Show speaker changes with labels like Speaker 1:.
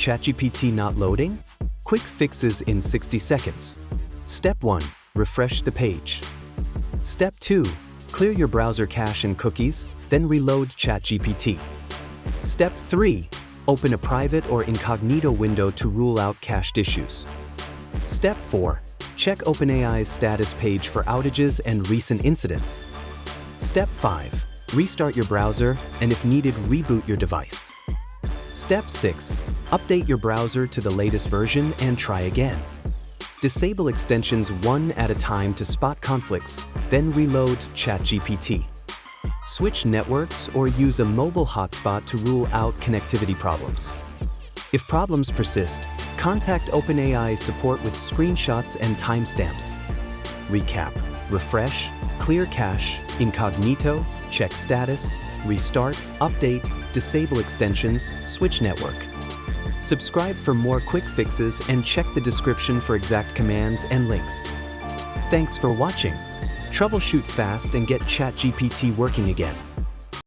Speaker 1: ChatGPT not loading? Quick fixes in 60 seconds. Step 1. Refresh the page. Step 2. Clear your browser cache and cookies, then reload ChatGPT. Step 3. Open a private or incognito window to rule out cached issues. Step 4. Check OpenAI's status page for outages and recent incidents. Step 5. Restart your browser and if needed, reboot your device. Step 6. Update your browser to the latest version and try again. Disable extensions one at a time to spot conflicts, then reload ChatGPT. Switch networks or use a mobile hotspot to rule out connectivity problems. If problems persist, contact OpenAI support with screenshots and timestamps. Recap: refresh, clear cache, incognito, check status, restart, update, disable extensions, switch network. Subscribe for more quick fixes and check the description for exact commands and links. Thanks for watching. Troubleshoot fast and get ChatGPT working again.